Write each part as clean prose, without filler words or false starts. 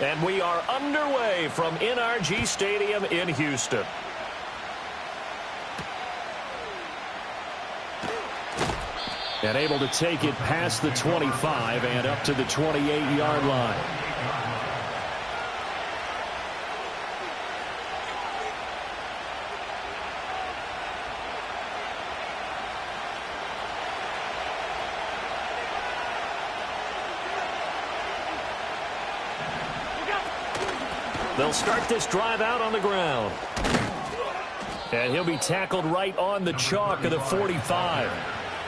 And we are underway from NRG Stadium in Houston. And able to take it past the 25 and up to the 28-yard line. They'll start this drive out on the ground. And he'll be tackled right on the chalk of the 45.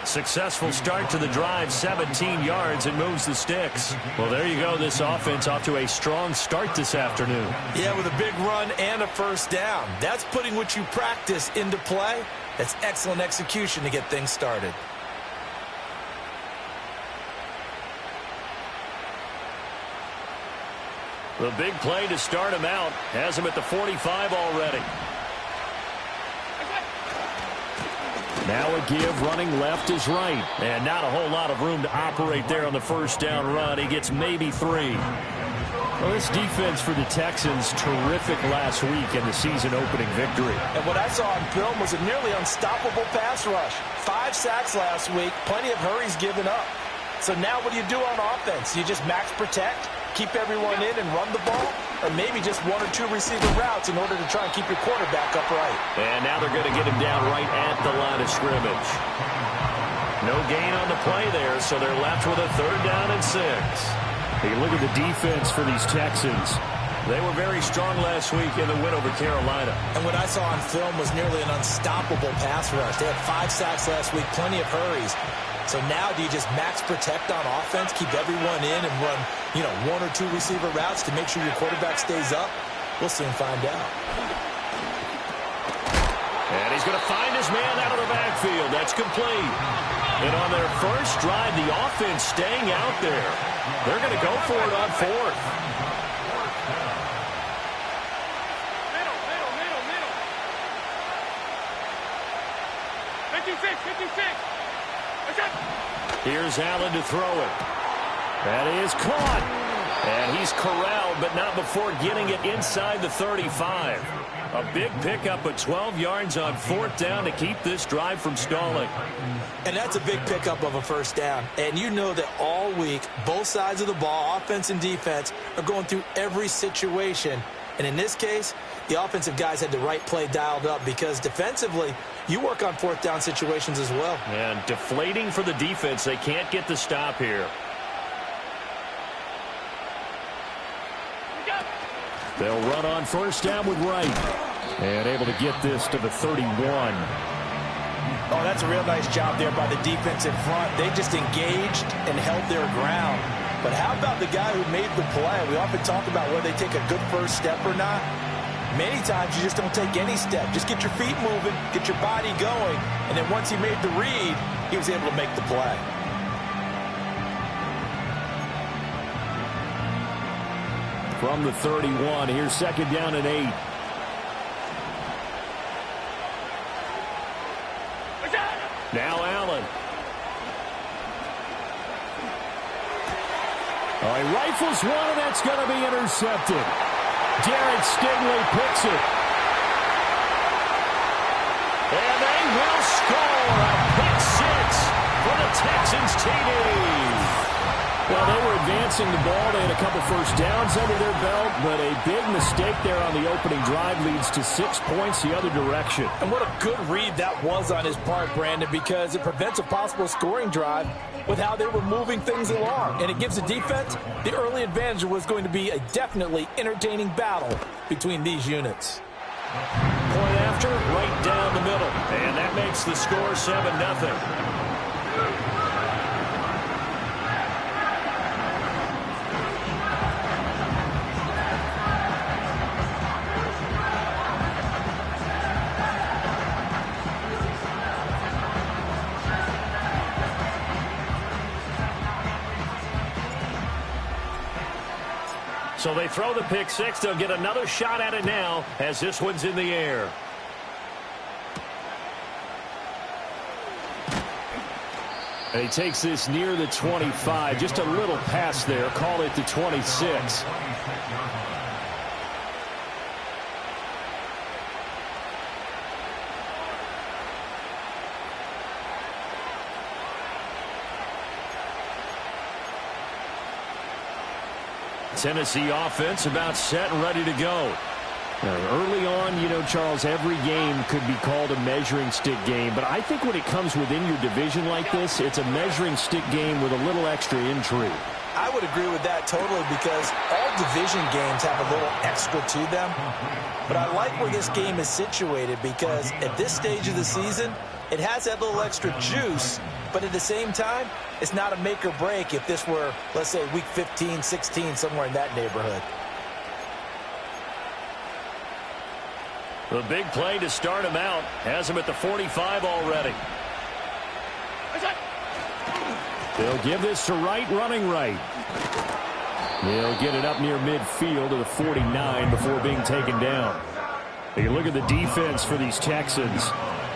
Successful start to the drive, 17 yards, and moves the sticks. Well, there you go. This offense off to a strong start this afternoon. Yeah, with a big run and a first down. That's putting what you practice into play. That's excellent execution to get things started. The big play to start him out has him at the 45 already. Now a give, running left is right. And not a whole lot of room to operate there on the first down run. He gets maybe 3. Well, this defense for the Texans, terrific last week in the season-opening victory. And what I saw on film was a nearly unstoppable pass rush. 5 sacks last week, plenty of hurries given up. So now what do you do on offense? You just max protect, keep everyone in and run the ball, or maybe just 1 or 2 receiver routes in order to try and keep your quarterback upright. And now they're going to get him down right at the line of scrimmage. No gain on the play there, so they're left with a 3rd down and 6. Hey, look at the defense for these Texans. They were very strong last week in the win over Carolina. And what I saw on film was nearly an unstoppable pass rush. They had 5 sacks last week, plenty of hurries. So now do you just max protect on offense, keep everyone in and run, 1 or 2 receiver routes to make sure your quarterback stays up? We'll soon find out. And he's going to find his man out of the backfield. That's complete. And on their first drive, the offense staying out there. They're going to go for it on 4th. Middle. 56. Here's Allen to throw it. That is caught. And he's corralled, but not before getting it inside the 35. A big pickup of 12 yards on 4th down to keep this drive from stalling. And that's a big pickup of a first down. And you know that all week, both sides of the ball, offense and defense, are going through every situation. And in this case, the offensive guys had the right play dialed up because defensively, you work on 4th down situations as well. And deflating for the defense. They can't get the stop here. They'll run on first down with Wright. And able to get this to the 31. Oh, that's a real nice job there by the defense in front. They just engaged and held their ground. But how about the guy who made the play? We often talk about whether they take a good first step or not. Many times you just don't take any step. Just get your feet moving, get your body going, and then once he made the read, he was able to make the play. From the 31, here's 2nd down and 8. Now Allen. Oh, he rifles one, and that's going to be intercepted. Derek Stingley picks it. And they will score a pick 6 for the Texans TD. Well, they were advancing the ball. They had a couple first downs under their belt, but a big mistake there on the opening drive leads to 6 points the other direction. And what a good read that was on his part, Brandon, because it prevents a possible scoring drive with how they were moving things along. And it gives the defense the early advantage. Was going to be a definitely entertaining battle between these units. Point after, right down the middle. And that makes the score 7-0. So they throw the pick 6. They'll get another shot at it now as this one's in the air. And he takes this near the 25. Just a little pass there. Call it the 26. Tennessee offense about set and ready to go. Early on, you know, Charles, every game could be called a measuring stick game. But I think when it comes within your division like this, it's a measuring stick game with a little extra intrigue. I would agree with that totally because all division games have a little extra to them. But I like where this game is situated because at this stage of the season, it has that little extra juice. But at the same time, it's not a make or break if this were, let's say, week 15, 16, somewhere in that neighborhood. The big play to start him out has him at the 45 already. They'll give this to Wright, running right. They'll get it up near midfield to the 49 before being taken down. You look at the defense for these Texans.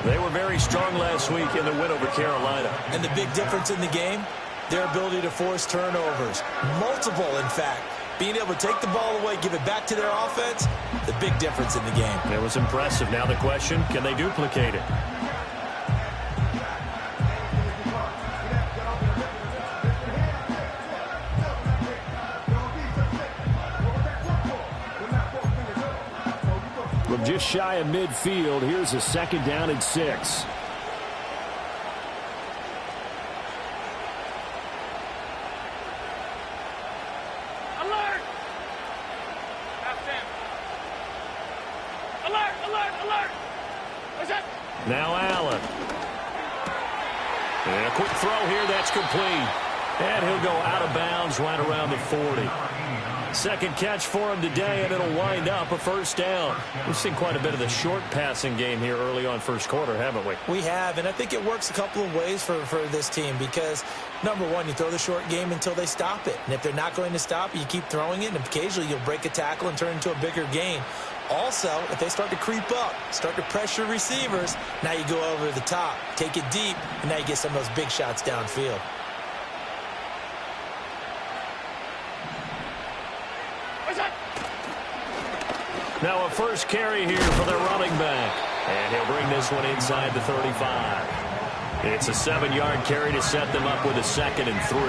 They were very strong last week in the win over Carolina. And the big difference in the game, their ability to force turnovers. Multiple, in fact. Being able to take the ball away, give it back to their offense, the big difference in the game. It was impressive. Now the question, can they duplicate it? From just shy of midfield, here's a 2nd down and 6. Now Allen. And a quick throw here, that's complete. And he'll go out of bounds right around the 40. Second catch for him today, and it'll wind up a 1st down. We've seen quite a bit of the short passing game here early on first quarter, haven't we? We have, and I think it works a couple of ways for this team because, number one, you throw the short game until they stop it. And if they're not going to stop it, you keep throwing it, and occasionally you'll break a tackle and turn it into a bigger gain. Also, if they start to creep up, start to pressure receivers, now you go over the top, take it deep, and now you get some of those big shots downfield. Now a first carry here for their running back. And he'll bring this one inside the 35. It's a 7-yard carry to set them up with a 2nd and 3.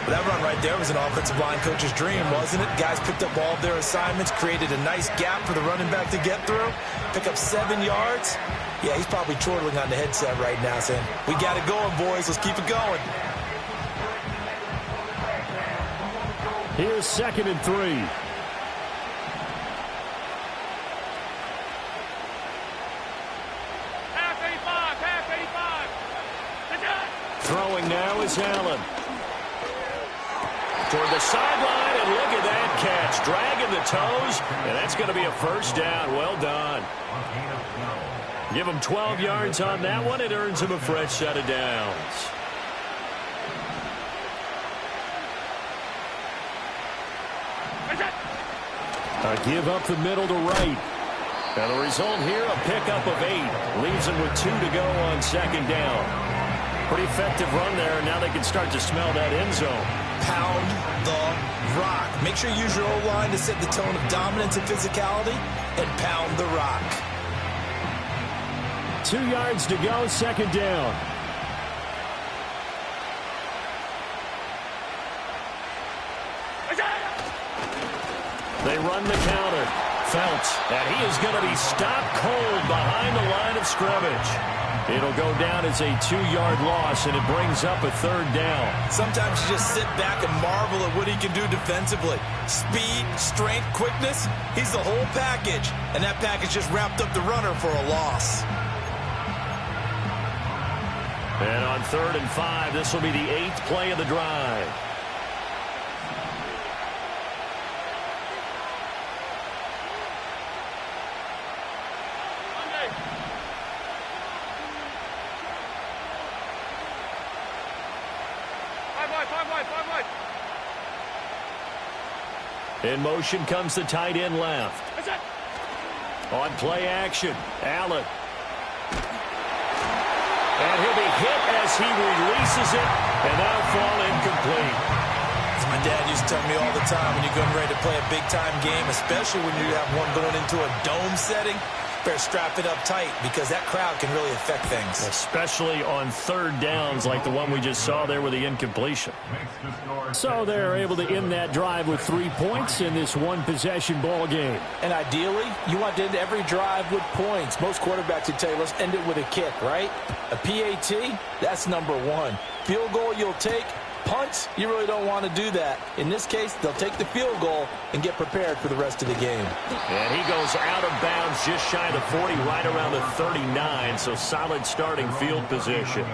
That run right there was an offensive line coach's dream, wasn't it? Guys picked up all of their assignments, created a nice gap for the running back to get through, pick up 7 yards. Yeah, he's probably chortling on the headset right now saying, we got it going, boys. Let's keep it going. Here's 2nd and 3. Throwing now is Allen. Toward the sideline, and look at that catch. Dragging the toes, and that's going to be a 1st down. Well done. Give him 12 yards on that one. It earns him a fresh set of downs. A give up the middle to Wright. And the result here, a pickup of 8. Leaves him with 2 to go on 2nd down. Pretty effective run there, and now they can start to smell that end zone. Pound the rock. Make sure you use your O-line to set the tone of dominance and physicality, and pound the rock. 2 yards to go, 2nd down. They run the counter. Felts, and he is going to be stopped cold behind the line of scrimmage. It'll go down as a 2-yard loss, and it brings up a 3rd down. Sometimes you just sit back and marvel at what he can do defensively. Speed, strength, quickness, he's the whole package. And that package just wrapped up the runner for a loss. And on 3rd and 5, this will be the 8th play of the drive. In motion comes the tight end left. On play action, Allen. And he'll be hit as he releases it, and that'll fall incomplete. As my dad used to tell me all the time, when you're getting ready to play a big-time game, especially when you have one going into a dome setting, better strap it up tight because that crowd can really affect things. Especially on third downs like the one we just saw there with the incompletion. So they're able to end that drive with 3 points in this one-possession ball game. And ideally, you want to end every drive with points. Most quarterbacks would tell you, let's end it with a kick, right? A PAT, that's number one. Field goal you'll take. Punts, you really don't want to do that. In this case, they'll take the field goal and get prepared for the rest of the game. And he goes out of bounds just shy of the 40, right around the 39, so solid starting field position.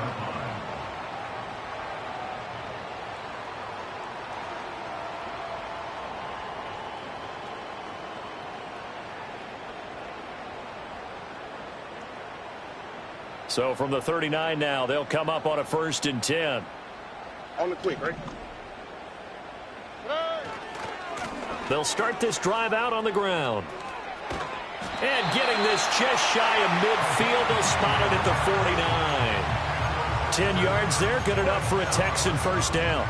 So from the 39 now, they'll come up on a 1st and 10. On the quick, right? They'll start this drive out on the ground. And getting this just shy of midfield, they'll spot it at the 49. 10 yards there, good enough for a Texan first down.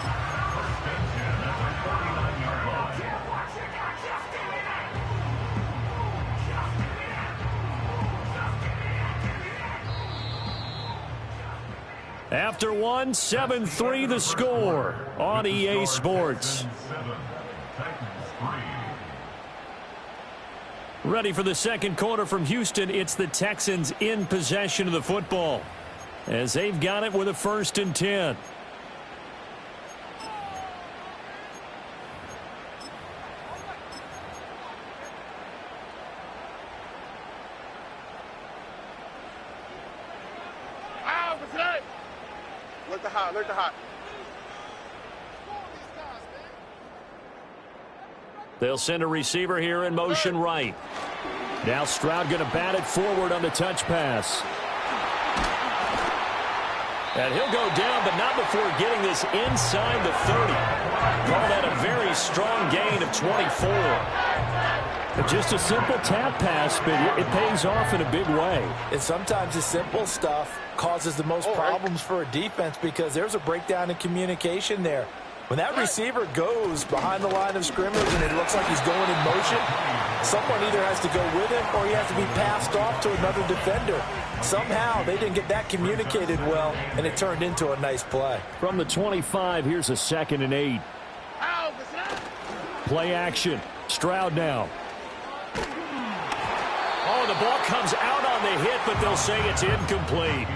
After one, 7-3 the score on EA Sports. Ready for the second quarter from Houston. It's the Texans in possession of the football as they've got it with a 1st and 10. Alert the hot. They'll send a receiver here in motion right. Now Stroud going to bat it forward on the touch pass. And he'll go down, but not before getting this inside the 30. Call that a very strong gain of 24. Just a simple tap pass, but it pays off in a big way. And sometimes the simple stuff causes the most problems for a defense because there's a breakdown in communication there. When that receiver goes behind the line of scrimmage and it looks like he's going in motion, someone either has to go with him or he has to be passed off to another defender. Somehow they didn't get that communicated well, and it turned into a nice play. From the 25, here's a 2nd and 8. Play action. Stroud now. Oh, the ball comes out on the hit, but they'll say it's incomplete.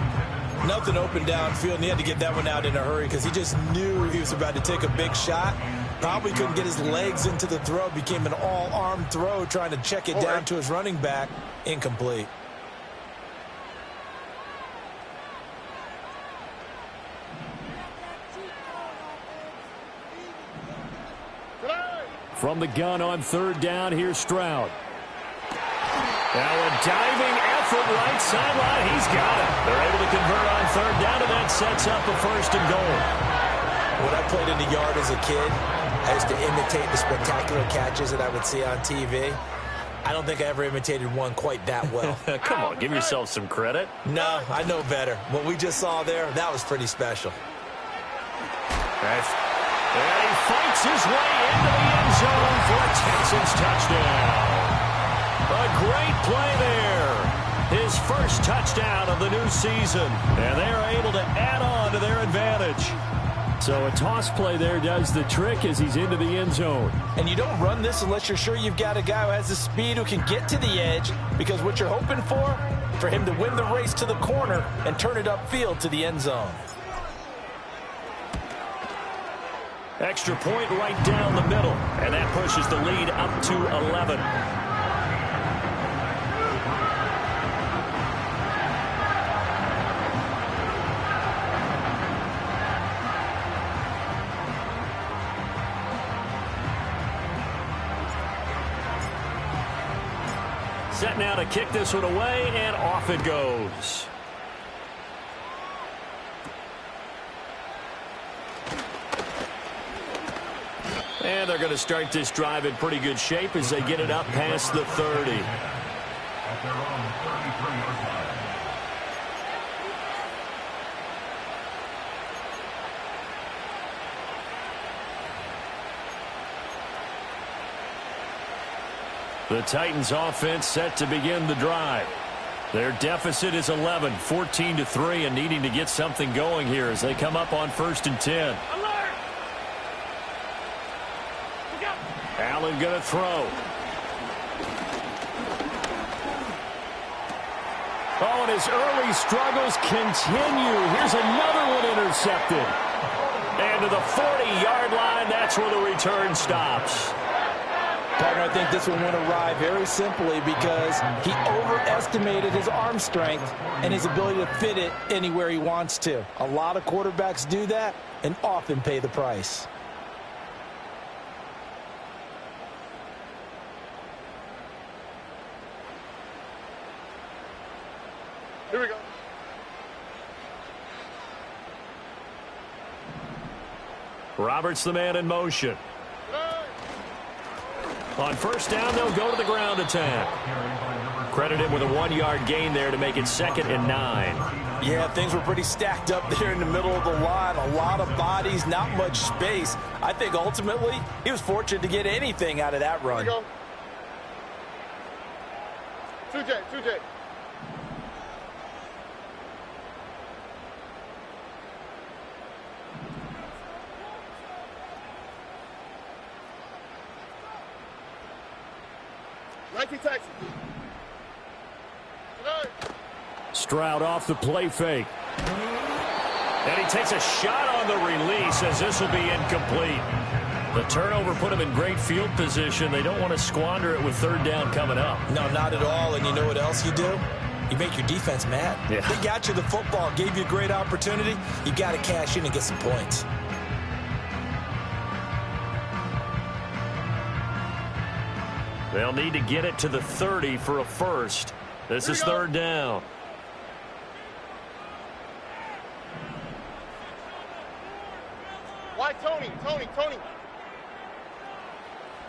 Nothing open downfield, and he had to get that one out in a hurry because he just knew he was about to take a big shot. Probably couldn't get his legs into the throw. Became an all-arm throw, trying to check it down to his running back. Incomplete. From the gun on 3rd down, here's Stroud. Now a diving effort right sideline. He's got it. They're able to convert on 3rd down, and that sets up a 1st and goal. When I played in the yard as a kid, I used to imitate the spectacular catches that I would see on TV. I don't think I ever imitated one quite that well. Come on, give yourself some credit. No, I know better. What we just saw there, that was pretty special. And he fights his way into the end zone for a Texans touchdown. A great play there. His first touchdown of the new season. And they're able to add on to their advantage. So a toss play there does the trick as he's into the end zone. And you don't run this unless you're sure you've got a guy who has the speed who can get to the edge, because what you're hoping for him to win the race to the corner and turn it upfield to the end zone. Extra point right down the middle. And that pushes the lead up to 11. Set now to kick this one away, and off it goes. And they're going to start this drive in pretty good shape as they get it up past the 30. The Titans offense set to begin the drive. Their deficit is 11, 14-3, and needing to get something going here as they come up on 1st and 10. Allen going to throw. Oh, and his early struggles continue. Here's another one intercepted. And to the 40-yard line, that's where the return stops. Partner, I think this one went awry very simply because he overestimated his arm strength and his ability to fit it anywhere he wants to. A lot of quarterbacks do that and often pay the price. Here we go. Roberts the man in motion. On 1st down, they'll go to the ground attack. Credit him with a 1-yard gain there to make it 2nd and 9. Yeah, things were pretty stacked up there in the middle of the line. A lot of bodies, not much space. I think ultimately he was fortunate to get anything out of that run. Here we go. 2J. Texas. Stroud off the play fake. And he takes a shot on the release as this will be incomplete. The turnover put him in great field position. They don't want to squander it with 3rd down coming up. No, not at all. And you know what else you do? You make your defense mad. Yeah. They got you the football, gave you a great opportunity. You got to cash in and get some points. They'll need to get it to the 30 for a first. This is 3rd down. Why Tony?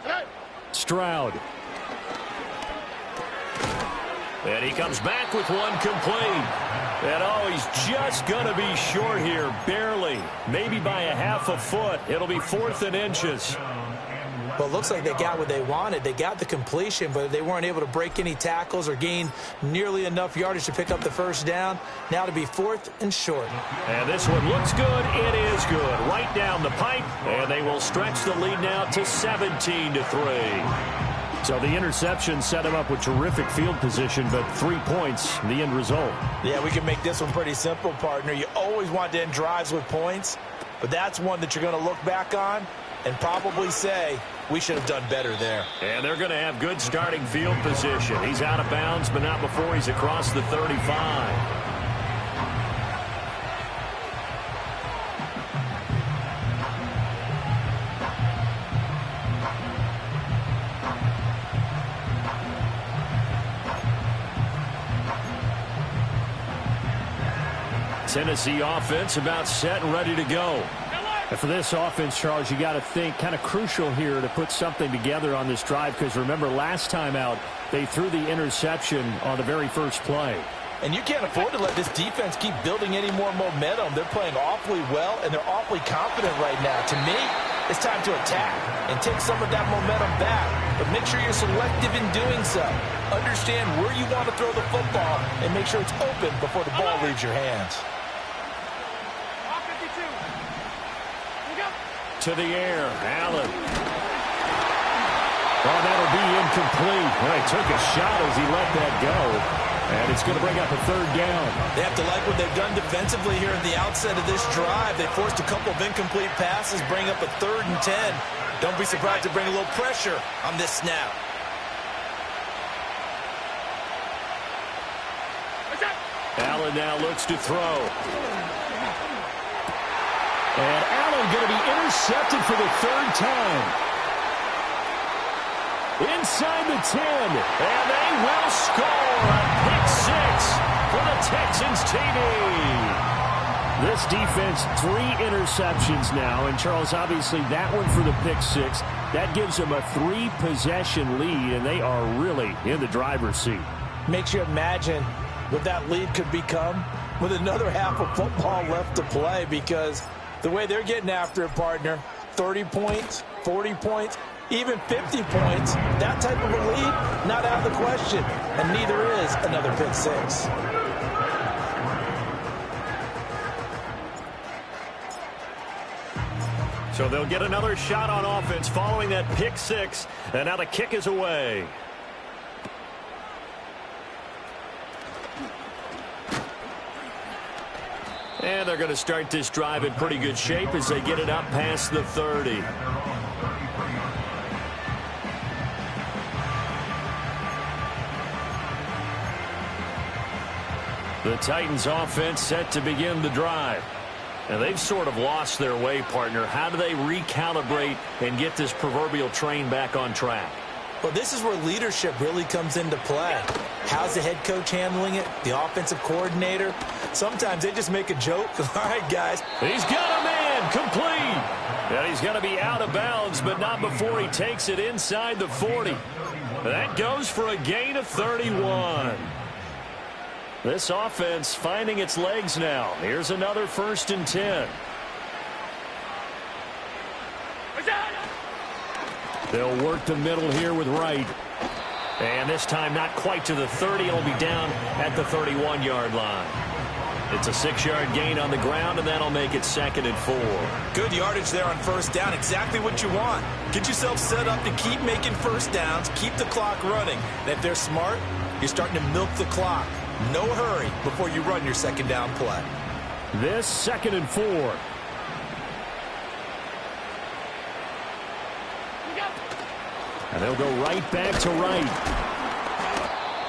Hey. Stroud. And he comes back with one complete. And oh, he's just going to be short here, barely. Maybe by a half a foot. It'll be 4th and inches. Well, it looks like they got what they wanted. They got the completion, but they weren't able to break any tackles or gain nearly enough yardage to pick up the 1st down. Now to be 4th and short. And this one looks good. It is good. Right down the pipe. And they will stretch the lead now to 17-3. So the interception set him up with terrific field position, but 3 points, the end result. Yeah, we can make this one pretty simple, partner. You always want to end drives with points, but that's one that you're going to look back on and probably say, we should have done better there. And they're going to have good starting field position. He's out of bounds, but not before he's across the 35. Tennessee offense about set and ready to go. And for this offense, Charles, you got to think kind of crucial here to put something together on this drive, because remember last time out they threw the interception on the very first play. And you can't afford to let this defense keep building any more momentum. They're playing awfully well, and they're awfully confident right now. To me, it's time to attack and take some of that momentum back. But make sure you're selective in doing so. Understand where you want to throw the football and make sure it's open before the ball leaves your hands. To the air, Allen. Oh, that'll be incomplete. Well, he took a shot as he let that go. And it's going to bring up a 3rd down. They have to like what they've done defensively here at the outset of this drive. They forced a couple of incomplete passes, bring up a 3rd and 10. Don't be surprised to bring a little pressure on this snap. Allen now looks to throw. And Allen going to be intercepted for the 3rd time. Inside the 10. And they will score a pick 6 for the Texans TD. This defense, 3 interceptions now. And, Charles, obviously that one for the pick 6. That gives them a 3-possession lead, and they are really in the driver's seat. Makes you imagine what that lead could become with another half of football left to play, because the way they're getting after it, partner, 30 points, 40 points, Even 50 points, that type of a lead, not out of the question. And neither is another pick six. So they'll get another shot on offense following that pick six. And now the kick is away. And they're going to start this drive in pretty good shape as they get it up past the 30. The Titans offense set to begin the drive. And they've sort of lost their way, partner. How do they recalibrate and get this proverbial train back on track? Well, this is where leadership really comes into play. How's the head coach handling it? The offensive coordinator? Sometimes they just make a joke. All right, guys. He's got a man complete. And he's going to be out of bounds, but not before he takes it inside the 40. That goes for a gain of 31. This offense finding its legs now. Here's another 1st and 10. They'll work the middle here with Wright. And this time not quite to the 30. It'll be down at the 31-yard line. It's a 6-yard gain on the ground, and that'll make it 2nd and 4. Good yardage there on 1st down. Exactly what you want. Get yourself set up to keep making 1st downs, keep the clock running. And if they're smart, you're starting to milk the clock. No hurry before you run your 2nd down play. This 2nd and 4. And they'll go right back to Wright.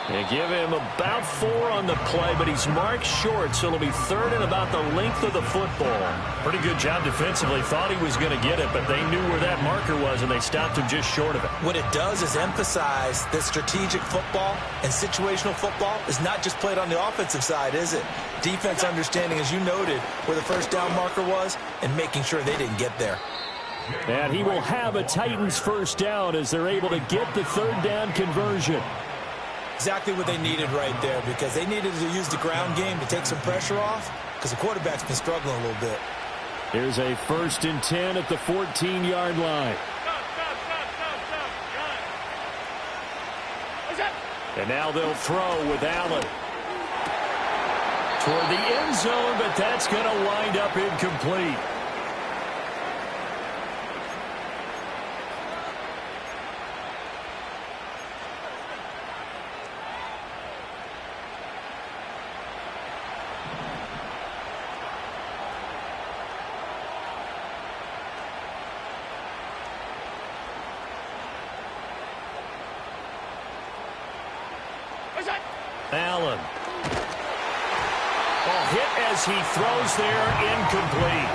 They give him about 4 on the play, but he's marked short, so it'll be 3rd and about the length of the football. Pretty good job defensively. Thought he was going to get it, but they knew where that marker was, and they stopped him just short of it. What it does is emphasize that strategic football and situational football is not just played on the offensive side, is it? Defense understanding, as you noted, where the 1st down marker was and making sure they didn't get there. And he will have a Titans 1st down as they're able to get the 3rd down conversion. Exactly what they needed right there, because they needed to use the ground game to take some pressure off, because the quarterback's been struggling a little bit. Here's a 1st and 10 at the 14-yard line. And now they'll throw with Allen. Toward the end zone, but that's going to wind up incomplete. Allen. Hit as he throws there, incomplete.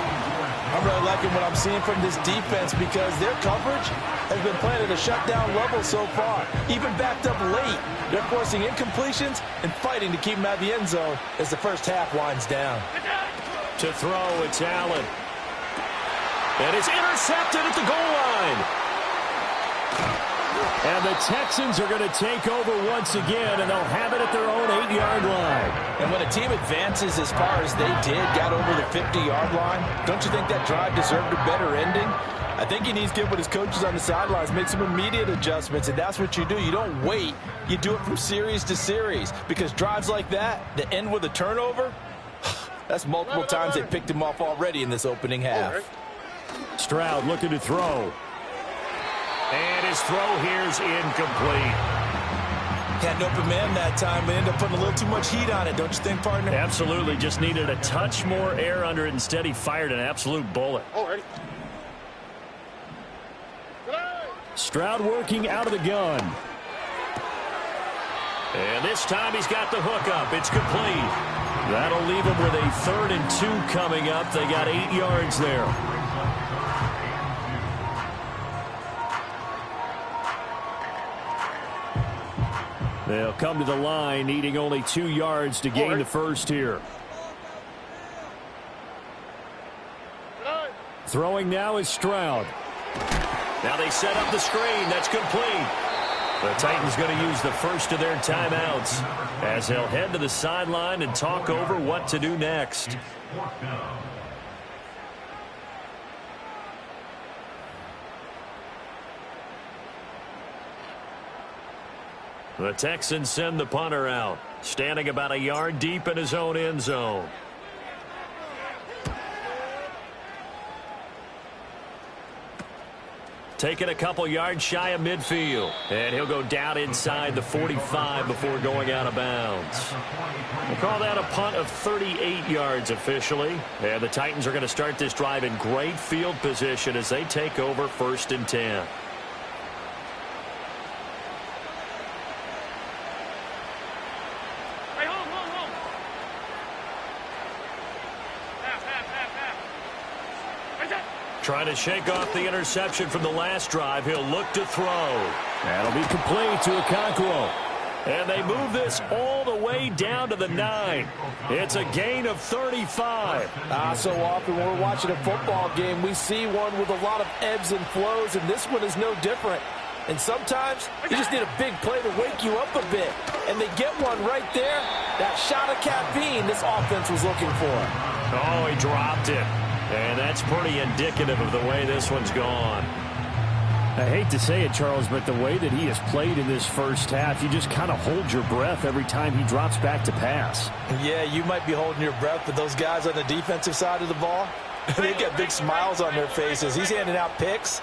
I'm really liking what I'm seeing from this defense because their coverage has been playing at a shutdown level so far. Even backed up late, they're forcing incompletions and fighting to keep them out of the end zone as the 1st half winds down. To throw, it's Allen. And it's intercepted at the goal line. And the Texans are going to take over once again, and they'll have it at their own 8-yard line. And when a team advances as far as they did, got over the 50-yard line, don't you think that drive deserved a better ending? I think he needs to get with his coaches on the sidelines, make some immediate adjustments, and that's what you do. You don't wait. You do it from series to series, because drives like that end with a turnover, that's multiple times they picked him off already in this opening half. Stroud looking to throw. And his throw here's incomplete. Had an open man that time, but ended up putting a little too much heat on it, don't you think, partner? Absolutely. Just needed a touch more air under it. Instead, he fired an absolute bullet. Already. Stroud working out of the gun. And this time he's got the hook up. It's complete. That'll leave him with a 3rd and 2 coming up. They got 8 yards there. They'll come to the line, needing only 2 yards to gain the 1st here. Throwing now is Stroud. Now they set up the screen. That's complete. The Titans going to use the 1st of their timeouts as they'll head to the sideline and talk over what to do next. The Texans send the punter out, standing about a yard deep in his own end zone. Taking a couple yards shy of midfield. And he'll go down inside the 45 before going out of bounds. We'll call that a punt of 38 yards officially. And the Titans are going to start this drive in great field position as they take over 1st and 10. Trying to shake off the interception from the last drive. He'll look to throw. That'll be complete to Okonkwo. And they move this all the way down to the 9. It's a gain of 35. So often when we're watching a football game, we see one with a lot of ebbs and flows, and this one is no different. And sometimes you just need a big play to wake you up a bit. And they get one right there. That shot of caffeine this offense was looking for. Oh, he dropped it. And that's pretty indicative of the way this one's gone. I hate to say it, Charles, but the way that he has played in this first half, you just kind of hold your breath every time he drops back to pass. Yeah, you might be holding your breath, but those guys on the defensive side of the ball, they got big smiles on their faces. He's handing out picks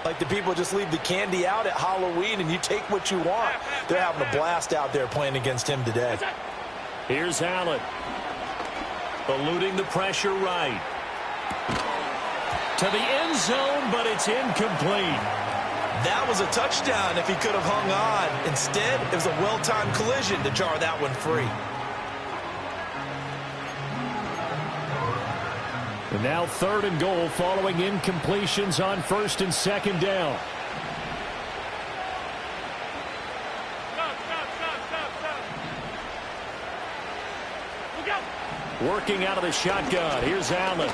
like the people just leave the candy out at Halloween and you take what you want. They're having a blast out there playing against him today. Here's Allen. Eluding the pressure right. To the end zone, but it's incomplete. That was a touchdown if he could have hung on. Instead, it was a well-timed collision to jar that one free. And now 3rd and goal following incompletions on 1st and 2nd down. Working out of the shotgun. Here's Allen.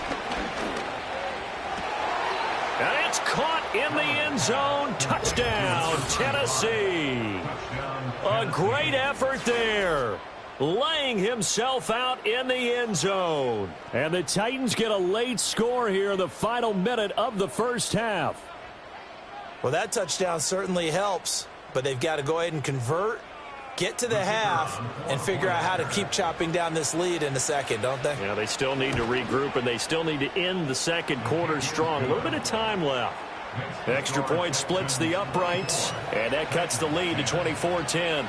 And it's caught in the end zone. Touchdown, Tennessee. A great effort there. Laying himself out in the end zone. And the Titans get a late score here in the final minute of the first half. Well, that touchdown certainly helps, but they've got to go ahead and convert, get to the half, and figure out how to keep chopping down this lead in the second, don't they? Yeah, they still need to regroup, and they still need to end the second quarter strong. A little bit of time left. Extra point splits the uprights, and that cuts the lead to 24-10.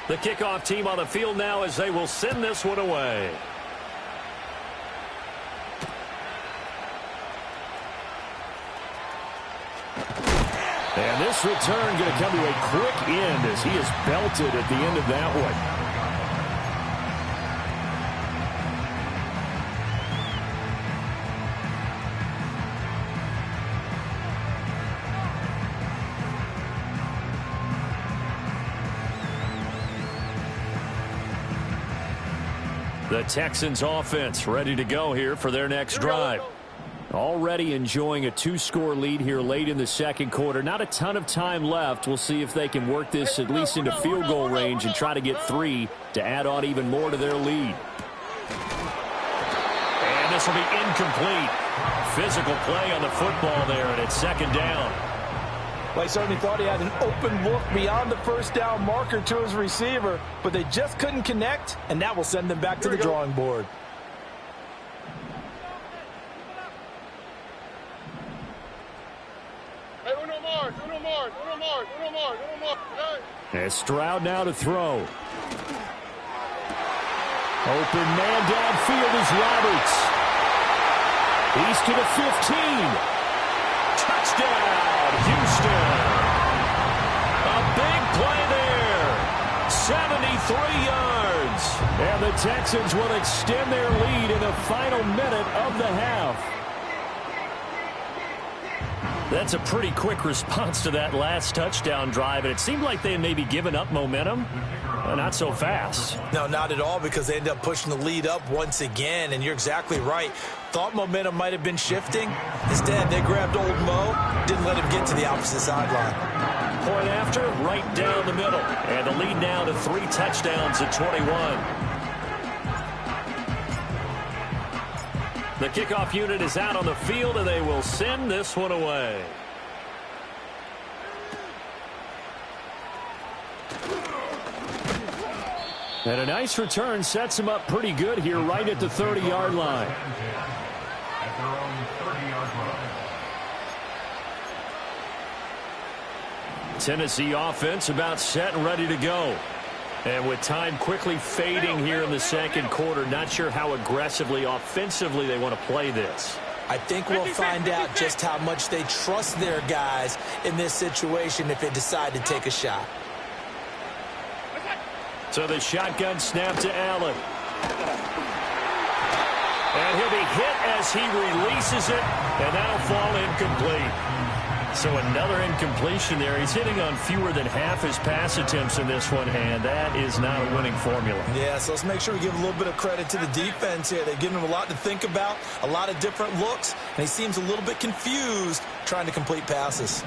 The kickoff team on the field now as they will send this one away. And this return going to come to a quick end as he is belted at the end of that one. The Texans offense ready to go here for their next drive. Already enjoying a 2-score lead here late in the second quarter. Not a ton of time left. We'll see if they can work this at least into field goal range and try to get 3 to add on even more to their lead. And this will be incomplete. Physical play on the football there, and it's 2nd down. Well, he certainly thought he had an open look beyond the first down marker to his receiver, but they just couldn't connect, and that will send them back to the drawing board. Hey, uno more. And Stroud now to throw. Open man downfield is Roberts. He's to the 15. Touchdown, Houston. A big play there. 73 yards. And the Texans will extend their lead in the final minute of the half. That's a pretty quick response to that last touchdown drive, and it seemed like they had maybe given up momentum. Not so fast. No, not at all, because they ended up pushing the lead up once again, and you're exactly right. Thought momentum might have been shifting. Instead, they grabbed old Mo, didn't let him get to the opposite sideline. Point after, right down the middle. And the lead now to 3 touchdowns at 21. The kickoff unit is out on the field, and they will send this one away. And a nice return sets him up pretty good here right at the 30-yard line. At their own 30-yard line. Tennessee offense about set and ready to go. And with time quickly fading here in the second quarter, not sure how aggressively, offensively they want to play this. I think we'll find out just how much they trust their guys in this situation if they decide to take a shot. So the shotgun snap to Allen. And he'll be hit as he releases it, and that'll fall incomplete. So another incompletion there. He's hitting on fewer than half his pass attempts in this one, and that is not a winning formula. Yeah, so let's make sure we give a little bit of credit to the defense here. They've given him a lot to think about, a lot of different looks, and he seems a little bit confused trying to complete passes.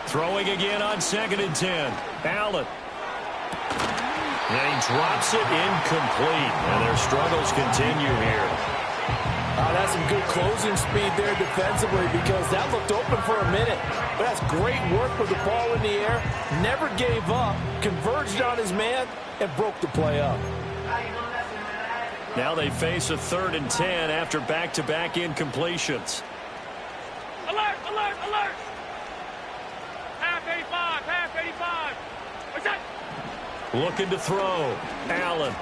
Throwing again on 2nd and 10. Allen. And he drops it incomplete. And their struggles continue here. That's some good closing speed there defensively because that looked open for a minute. But that's great work with the ball in the air. Never gave up, converged on his man, and broke the play up. Now they face a 3rd and 10 after back-to-back incompletions. Alert, alert, alert! Half 85, half 85. What's that? Looking to throw. Allen.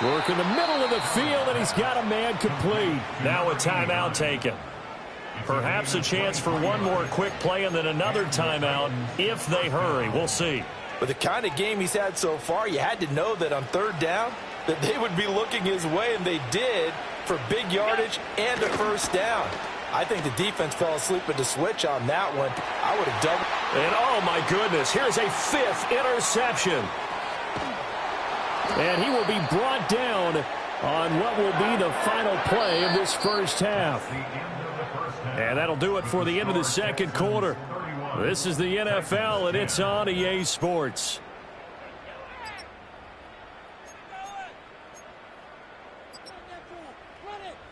Work in the middle of the field, and he's got a man complete. Now a timeout taken. Perhaps a chance for one more quick play and then another timeout if they hurry. We'll see. With the kind of game he's had so far, you had to know that on 3rd down that they would be looking his way, and they did for big yardage and a 1st down. I think the defense fell asleep at the switch on that one. I would have doubled. And oh my goodness, here's a 5th interception. And he will be brought down on what will be the final play of this first half. And that'll do it for the end of the second quarter. This is the NFL, and it's on EA Sports.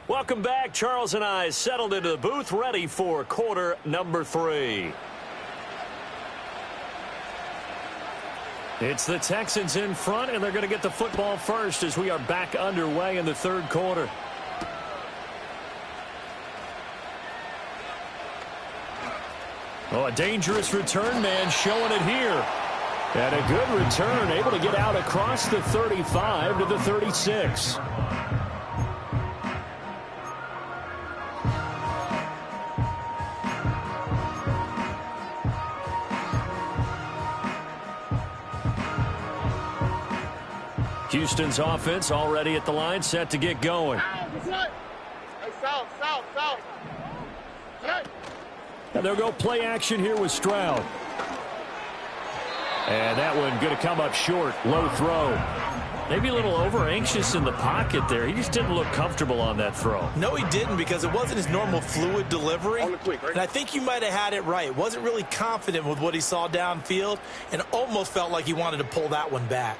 Welcome back. Charles and I settled into the booth, ready for quarter number 3. It's the Texans in front, and they're going to get the football first as we are back underway in the 3rd quarter. Oh, a dangerous return man showing it here. And a good return, able to get out across the 35 to the 36. Houston's offense already at the line, set to get going. Hey, south, south, south. Hey. And they'll go play action here with Stroud. And that one going to come up short. Low throw. Maybe a little over-anxious in the pocket there. He just didn't look comfortable on that throw. No, he didn't, because it wasn't his normal fluid delivery. Quick, right? And I think you might have had it right. Wasn't really confident with what he saw downfield and almost felt like he wanted to pull that one back.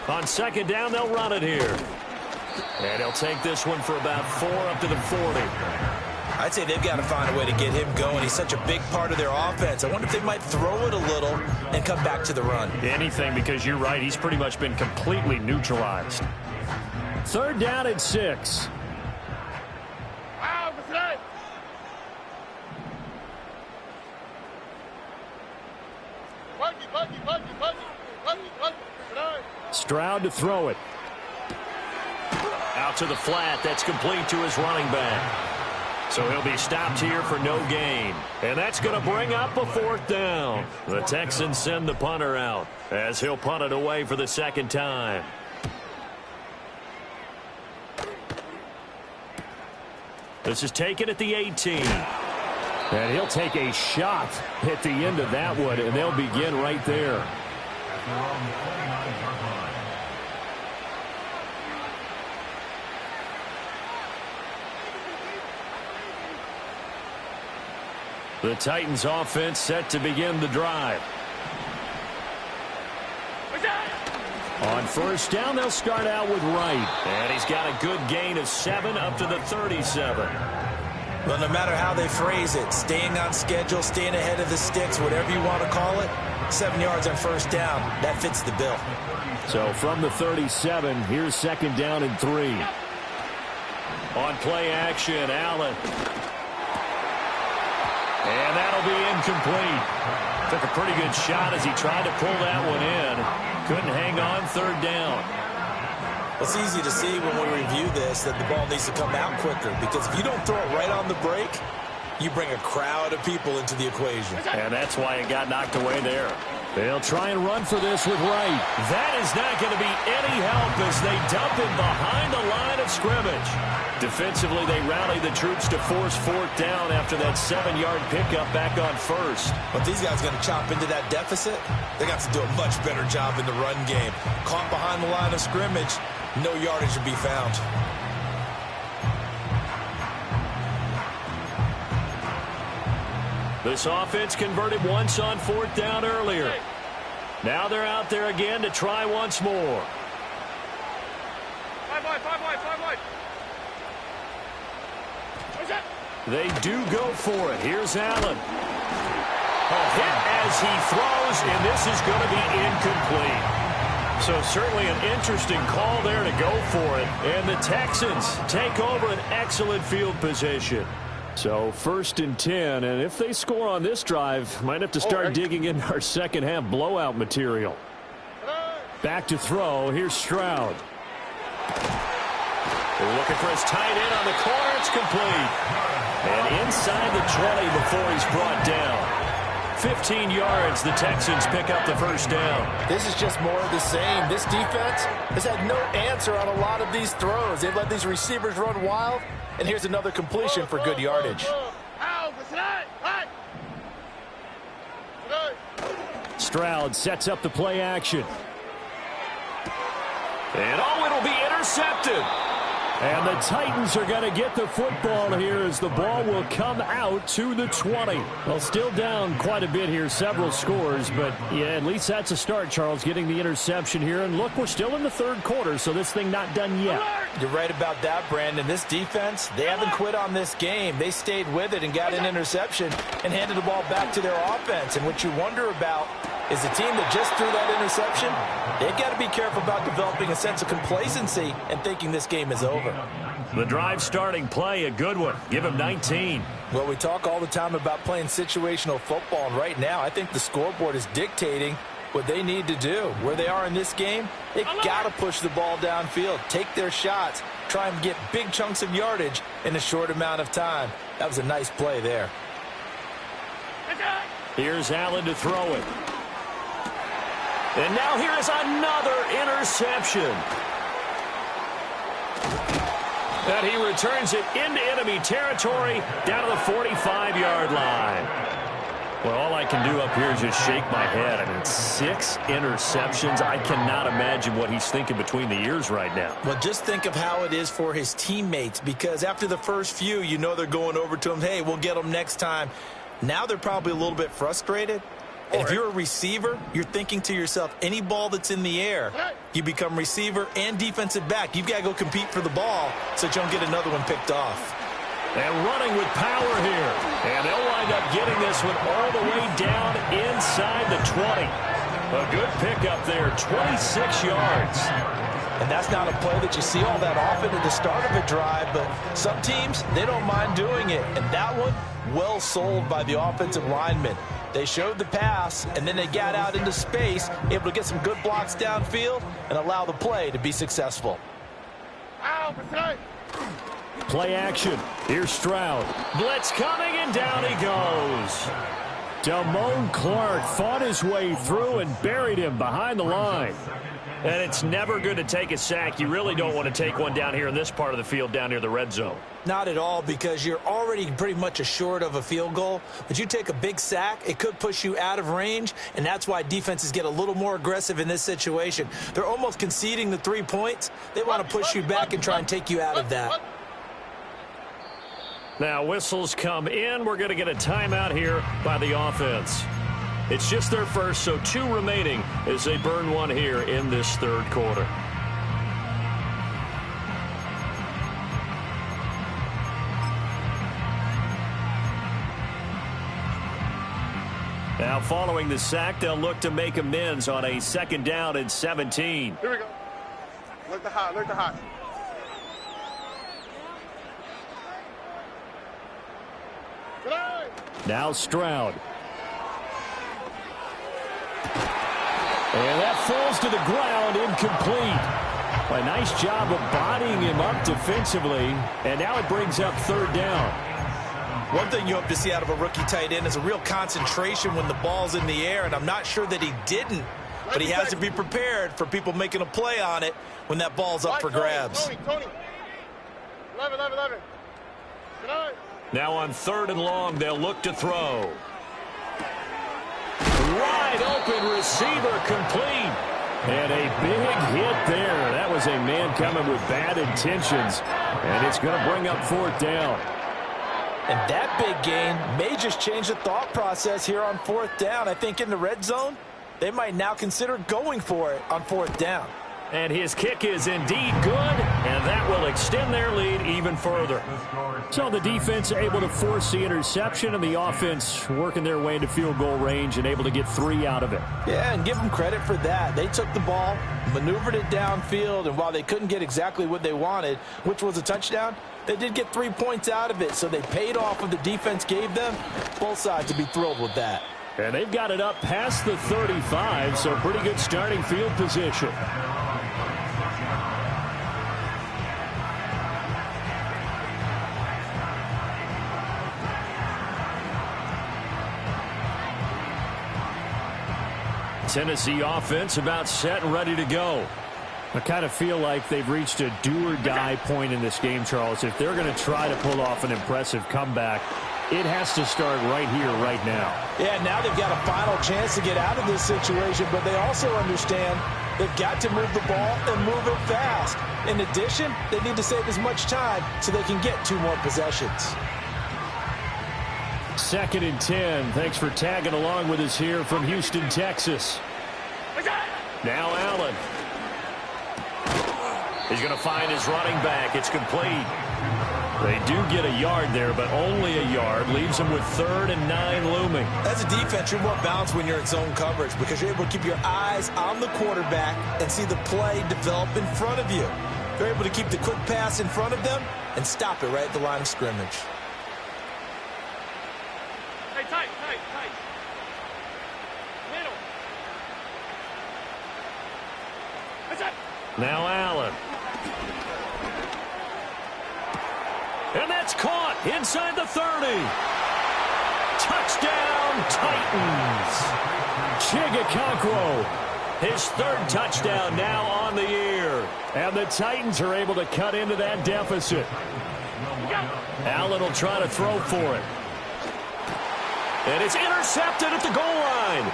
On 2nd down, they'll run it here. And he'll take this one for about 4 up to the 40. I'd say they've got to find a way to get him going. He's such a big part of their offense. I wonder if they might throw it a little and come back to the run. Anything, because you're right. He's pretty much been completely neutralized. 3rd down and 6. Stroud to throw it. Out to the flat. That's complete to his running back. So he'll be stopped here for no gain. And that's going to bring up a 4th down. The Texans send the punter out as he'll punt it away for the 2nd time. This is taken at the 18. And he'll take a shot at the end of that one, and they'll begin right there. The Titans offense set to begin the drive. On first down, they'll start out with Wright. And he's got a good gain of 7 up to the 37. Well, no matter how they phrase it, staying on schedule, staying ahead of the sticks, whatever you want to call it, 7 yards on first down, that fits the bill. So from the 37, here's second down and 3. On play action, Allen. And that'll be incomplete. Took a pretty good shot as he tried to pull that one in. Couldn't hang on, third down. It's easy to see when we review this that the ball needs to come out quicker, because if you don't throw it right on the break, you bring a crowd of people into the equation. And that's why it got knocked away there. They'll try and run for this with Wright. That is not going to be any help as they dump him behind the line of scrimmage. Defensively, they rally the troops to force fourth down after that 7-yard pickup back on first. But these guys going to chop into that deficit? They got to do a much better job in the run game. Caught behind the line of scrimmage, no yardage to be found. This offense converted once on fourth down earlier. Now they're out there again to try once more. 5 wide, 5 wide, 5 wide. They do go for it. Here's Allen. A hit as he throws, and this is going to be incomplete. So certainly an interesting call there to go for it. And the Texans take over an excellent field position. So first and 10, and if they score on this drive, might have to start digging into our second half blowout material. Back to throw. Here's Stroud. They're looking for his tight end on the corner. It's complete. And inside the 20 before he's brought down. 15 yards, the Texans pick up the first down. This is just more of the same. This defense has had no answer on a lot of these throws. They've let these receivers run wild, and here's another completion for good yardage. Stroud sets up the play action. And it'll be intercepted. And the Titans are going to get the football here as the ball will come out to the 20. Well, still down quite a bit here, several scores, but yeah, at least that's a start, Charles, getting the interception here. And look, we're still in the third quarter, so this thing not done yet. You're right about that, Brandon. This defense, they haven't quit on this game. They stayed with it and got an interception and handed the ball back to their offense. And what you wonder about is the team that just threw that interception, they've got to be careful about developing a sense of complacency and thinking this game is over. The drive starting play, a good one. Give him 19. Well, we talk all the time about playing situational football, and right now I think the scoreboard is dictating what they need to do. Where they are in this game, they've got to push the ball downfield, take their shots, try and get big chunks of yardage in a short amount of time. That was a nice play there. Here's Allen to throw it. And now here is another interception. And he returns it into enemy territory down to the 45-yard line. Well, all I can do up here is just shake my head. I mean, 6 interceptions. I cannot imagine what he's thinking between the ears right now. Well, just think of how it is for his teammates, because after the first few, you know they're going over to him, hey, we'll get them next time. Now they're probably a little bit frustrated. And if you're a receiver, you're thinking to yourself, any ball that's in the air, you become receiver and defensive back. You've got to go compete for the ball so that you don't get another one picked off. And running with power here. And they'll wind up getting this one all the way down inside the 20. A good pickup there, 26 yards. And that's not a play that you see all that often at the start of a drive, but some teams, they don't mind doing it. And that one, well sold by the offensive lineman. They showed the pass, and then they got out into space, able to get some good blocks downfield and allow the play to be successful. Play action. Here's Stroud. Blitz coming, and down he goes. Damone Clark fought his way through and buried him behind the line. And it's never good to take a sack. You really don't want to take one down here in this part of the field down near the red zone. Not at all, because you're already pretty much assured of a field goal. But you take a big sack, it could push you out of range, and that's why defenses get a little more aggressive in this situation. They're almost conceding the 3 points. They want to push you back and try and take you out of that. Now whistles come in. We're going to get a timeout here by the offense. It's just their first, so 2 remaining as they burn one here in this third quarter. Now following the sack, they'll look to make amends on a 2nd down and 17. Here we go. Look the hot, look the hot. Now Stroud. And that falls to the ground, incomplete. A nice job of bodying him up defensively, and now it brings up 3rd down. One thing you hope to see out of a rookie tight end is a real concentration when the ball's in the air, and I'm not sure that he didn't, but he has to be prepared for people making a play on it when that ball's up for grabs. Tony. 11. Now on 3rd and long, they'll look to throw. Wide open receiver, complete. And a big hit there. That was a man coming with bad intentions, and it's going to bring up 4th down. And that big gain may just change the thought process here on 4th down. I think in the red zone, they might now consider going for it on 4th down. And his kick is indeed good, and that will extend their lead even further. So the defense able to force the interception, and the offense working their way into field goal range and able to get 3 out of it. Yeah, and give them credit for that. They took the ball, maneuvered it downfield, and while they couldn't get exactly what they wanted, which was a touchdown, they did get 3 points out of it, so they paid off what the defense gave them. Both sides would be thrilled with that. And they've got it up past the 35, so pretty good starting field position. Tennessee offense about set and ready to go. I kind of feel like they've reached a do-or-die point in this game, Charles. If they're going to try to pull off an impressive comeback, it has to start right here, right now. Yeah, now they've got a final chance to get out of this situation, but they also understand they've got to move the ball and move it fast. In addition, they need to save as much time so they can get 2 more possessions. 2nd and 10. Thanks for tagging along with us here from Houston, Texas. Now Allen. He's going to find his running back. It's complete. They do get a yard there, but only a yard. Leaves them with 3rd and 9 looming. As a defense, you're more balanced when you're in zone coverage because you're able to keep your eyes on the quarterback and see the play develop in front of you. They're able to keep the quick pass in front of them and stop it right at the line of scrimmage. Hey, tight. Middle. That's it. Now Allen. And that's caught inside the 30. Touchdown, Titans. Chigakonkwo, his 3rd touchdown now on the year. And the Titans are able to cut into that deficit. Allen will try to throw for it. And it's intercepted at the goal line.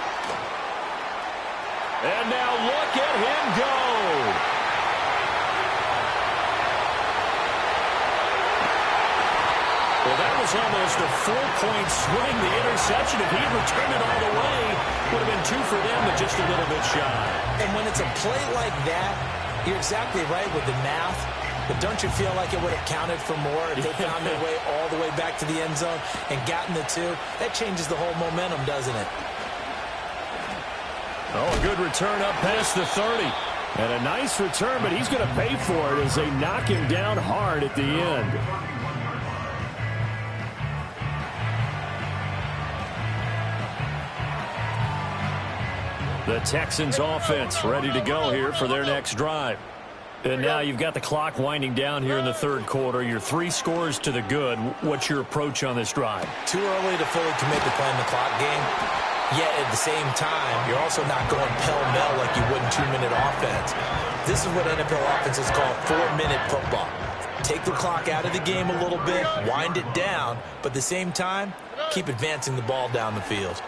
And now look at him go. Well, that was almost a 4-point swing. The interception, if he had returned it all the way, would have been 2 for them, but just a little bit shy. And when it's a play like that, you're exactly right with the math. But don't you feel like it would have counted for more if they found their way all the way back to the end zone and gotten the 2? That changes the whole momentum, doesn't it? Oh, a good return up past the 30. And a nice return, but he's going to pay for it as they knock him down hard at the end. The Texans offense ready to go here for their next drive. And now you've got the clock winding down here in the 3rd quarter. You're 3 scores to the good. What's your approach on this drive? Too early to fully commit to playing the clock game. Yet at the same time, you're also not going pell-mell like you would in 2-minute offense. This is what NFL offenses call 4-minute football. Take the clock out of the game a little bit, wind it down, but at the same time, keep advancing the ball down the field.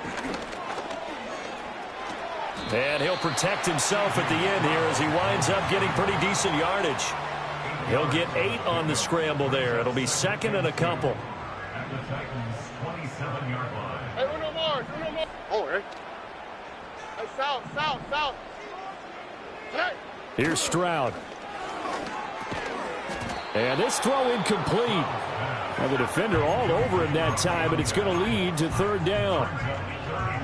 And he'll protect himself at the end here as he winds up getting pretty decent yardage. He'll get 8 on the scramble there. It'll be 2nd and a couple. at the Titans' 27-yard line. Hey, uno more. Oh, hey. Hey, south. Hey. Here's Stroud. And this throw incomplete. Now the defender all over him that time, but it's going to lead to third down.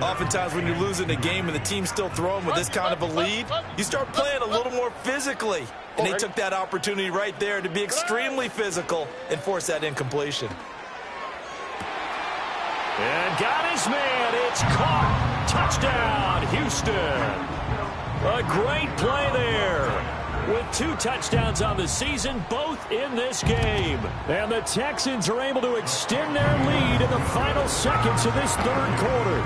Oftentimes when you're losing a game and the team's still throwing with this kind of a lead, you start playing a little more physically. And they took that opportunity right there to be extremely physical and force that incompletion. And got his man. It's caught. Touchdown, Houston. A great play there. With 2 touchdowns on the season, both in this game. And the Texans are able to extend their lead in the final seconds of this third quarter.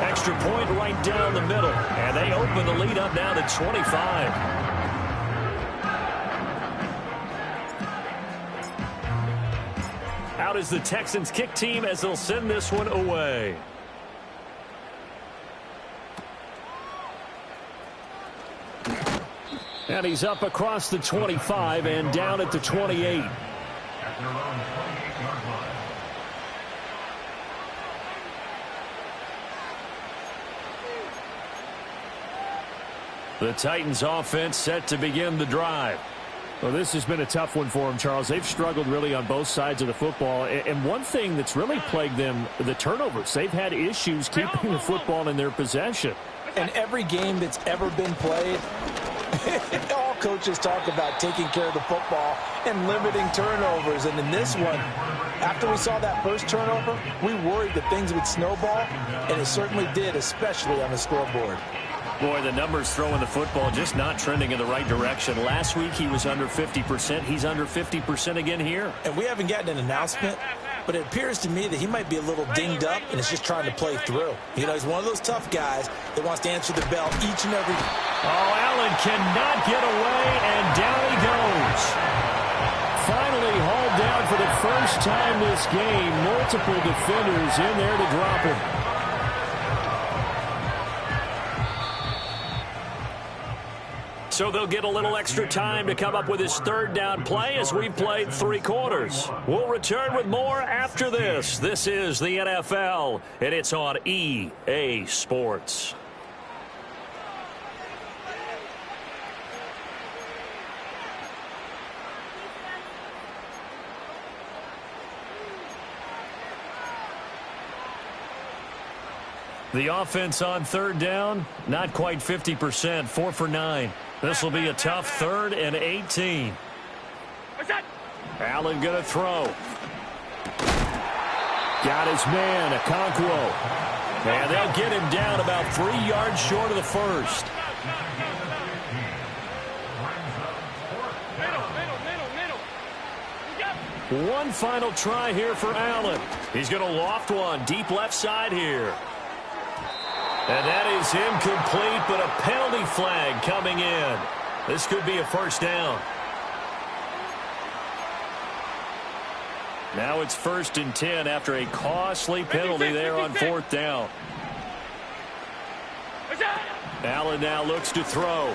Extra point right down the middle. And they open the lead up now to 25. Out is the Texans kick team as they'll send this one away. And he's up across the 25 and down at the 28. At their own 28-yard line. The Titans offense set to begin the drive. Well, this has been a tough one for them, Charles. They've struggled really on both sides of the football. And one thing that's really plagued them, the turnovers. They've had issues keeping the football in their possession. And every game that's ever been played, all coaches talk about taking care of the football and limiting turnovers. And in this one, after we saw that first turnover, we worried that things would snowball, and it certainly did, especially on the scoreboard. Boy, the numbers throwing the football just not trending in the right direction. Last week he was under 50%. He's under 50% again here. And we haven't gotten an announcement, but it appears to me that he might be a little dinged up and is just trying to play through. You know, he's one of those tough guys that wants to answer the bell each and every. Oh, Allen cannot get away, and down he goes. Finally hauled down for the first time this game. Multiple defenders in there to drop him. So they'll get a little extra time to come up with his third down play as we've played 3 quarters. We'll return with more after this. This is the NFL, and it's on EA Sports. The offense on third down, not quite 50%, 4 for 9. This will be a tough 3rd and 18. Allen going to throw. Got his man, Okonkwo. And they'll get him down about 3 yards short of the first. One final try here for Allen. He's going to loft one deep left side here. And that is incomplete, but a penalty flag coming in. This could be a first down. Now it's 1st and 10 after a costly penalty there on 4th down. Allen now looks to throw.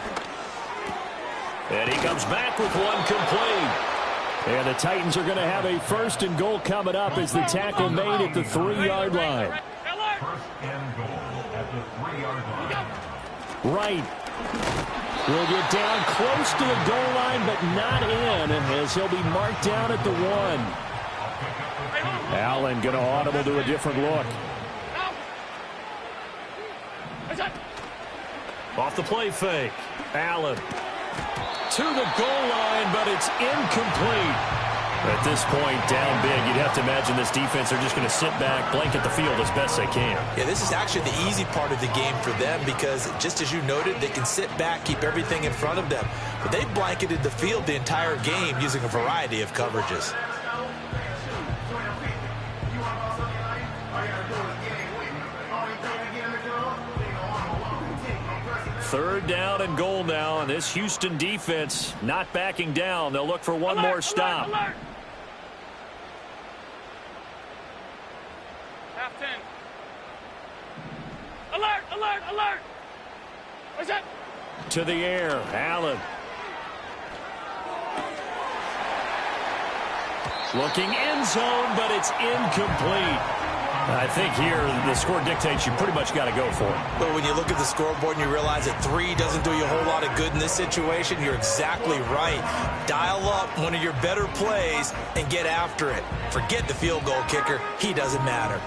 And he comes back with one complete. And the Titans are going to have a 1st and goal coming up as the tackle made at the 3-yard line. 1st and goal at the 3-yard line. Right. Will get down close to the goal line, but not in, as he'll be marked down at the 1. Allen going to audible to a different look. Off the play fake. Allen to the goal line, but it's incomplete. At this point, down big, you'd have to imagine this defense are just going to sit back, blanket the field as best they can. Yeah, this is actually the easy part of the game for them because, just as you noted, they can sit back, keep everything in front of them. But they blanketed the field the entire game using a variety of coverages. Third down and goal now, and this Houston defense not backing down. They'll look for one more stop. Alert. Half 10. Alert, alert, alert. What's that? To the air, Allen. Looking end zone, but it's incomplete. I think here the score dictates you pretty much got to go for it. But when you look at the scoreboard and you realize that 3 doesn't do you a whole lot of good in this situation, you're exactly right. Dial up one of your better plays and get after it. Forget the field goal kicker. He doesn't matter.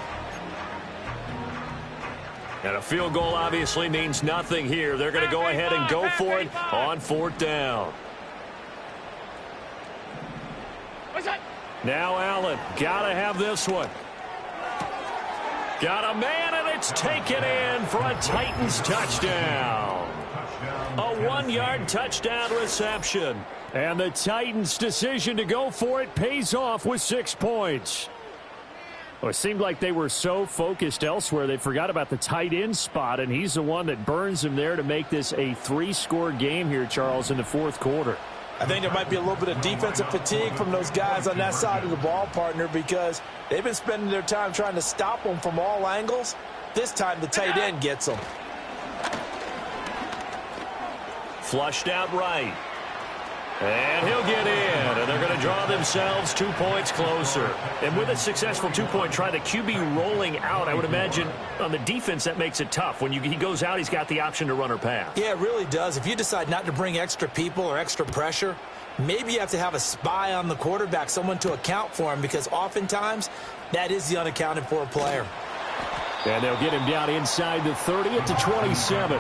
And a field goal obviously means nothing here. They're going to go ahead and go for it on 4th down. Now Allen, got to have this one. Got a man, and it's taken in for a Titans touchdown. A 1-yard touchdown reception. And the Titans' decision to go for it pays off with 6 points. Well, it seemed like they were so focused elsewhere, they forgot about the tight end spot, and he's the one that burns them there to make this a 3-score game here, Charles, in the 4th quarter. I think there might be a little bit of defensive fatigue from those guys on that side of the ball, partner, because they've been spending their time trying to stop them from all angles. This time the tight end gets them. Flushed out right. And he'll get in, and they're going to draw themselves 2 points closer. And with a successful 2-point try, the QB rolling out, I would imagine on the defense that makes it tough. When he goes out, he's got the option to run or pass. Yeah, it really does. If you decide not to bring extra people or extra pressure, maybe you have to have a spy on the quarterback, someone to account for him, because oftentimes that is the unaccounted for player. And they'll get him down inside the 30 at the 27.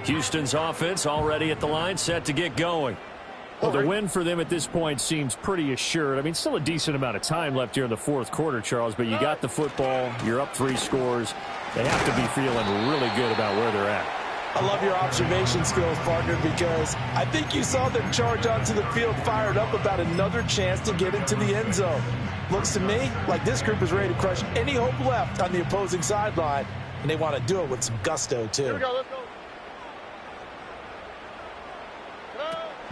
Houston's offense already at the line, set to get going. Well, the win for them at this point seems pretty assured. I mean, still a decent amount of time left here in the 4th quarter, Charles, but you got the football, you're up 3 scores. They have to be feeling really good about where they're at. I love your observation skills, partner, because I think you saw them charge onto the field fired up about another chance to get into the end zone. Looks to me like this group is ready to crush any hope left on the opposing sideline, and they want to do it with some gusto, too. Here we go, let's go.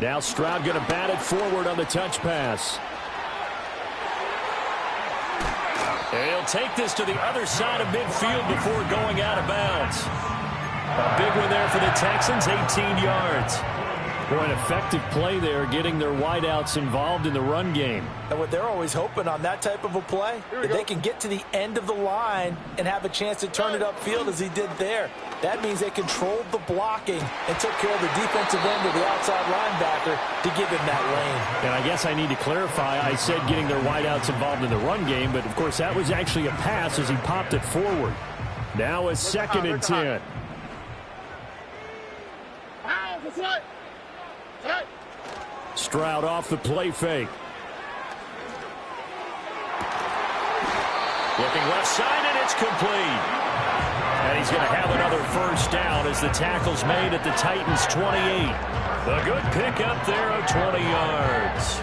Now Stroud going to bat it forward on the touch pass. And he'll take this to the other side of midfield before going out of bounds. A big one there for the Texans, 18 yards. Boy, an effective play there, getting their wideouts involved in the run game. And what they're always hoping on that type of a play, that they can get to the end of the line and have a chance to turn it upfield as he did there. That means they controlled the blocking and took care of the defensive end of the outside linebacker to give him that lane. And I guess I need to clarify, I said getting their wideouts involved in the run game, but of course that was actually a pass as he popped it forward. Now a 2nd and 10. Stroud off the play fake. Looking left side, and it's complete. And he's going to have another 1st down as the tackle's made at the Titans' 28. A good pickup there of 20 yards.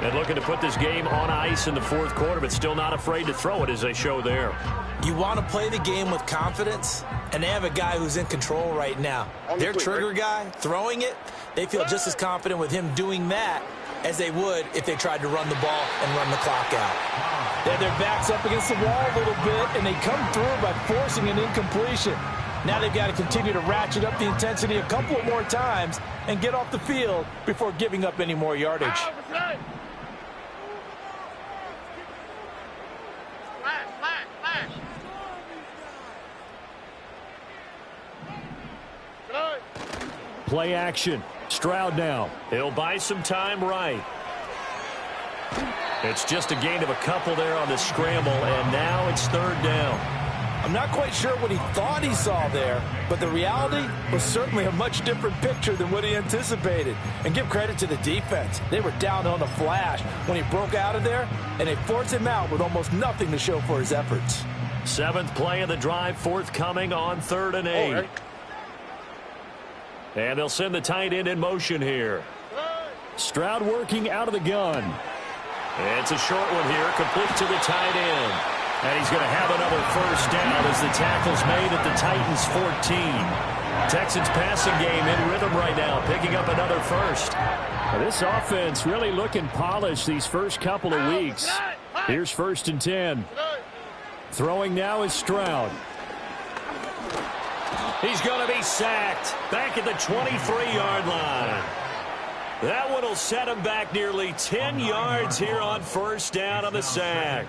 And looking to put this game on ice in the 4th quarter, but still not afraid to throw it as they show there. You want to play the game with confidence, and they have a guy who's in control right now. Their trigger guy, throwing it, they feel just as confident with him doing that as they would if they tried to run the ball and run the clock out. They have their backs up against the wall a little bit, and they come through by forcing an incompletion. Now they've got to continue to ratchet up the intensity a couple more times and get off the field before giving up any more yardage. Play action. Stroud now. He'll buy some time right. It's just a gain of a couple there on the scramble, and now it's 3rd down. I'm not quite sure what he thought he saw there, but the reality was certainly a much different picture than what he anticipated. And give credit to the defense. They were down on the flash when he broke out of there, and they forced him out with almost nothing to show for his efforts. 7th play of the drive, forthcoming on 3rd and 8. And they'll send the tight end in motion here. Stroud working out of the gun. It's a short one here, complete to the tight end. And he's going to have another 1st down as the tackle's made at the Titans' 14. Texans passing game in rhythm right now, picking up another 1st. Well, this offense really looking polished these first couple of weeks. Here's 1st and 10. Throwing now is Stroud. He's going to be sacked back at the 23-yard line. That one will set him back nearly 10 yards here on first down on the sack.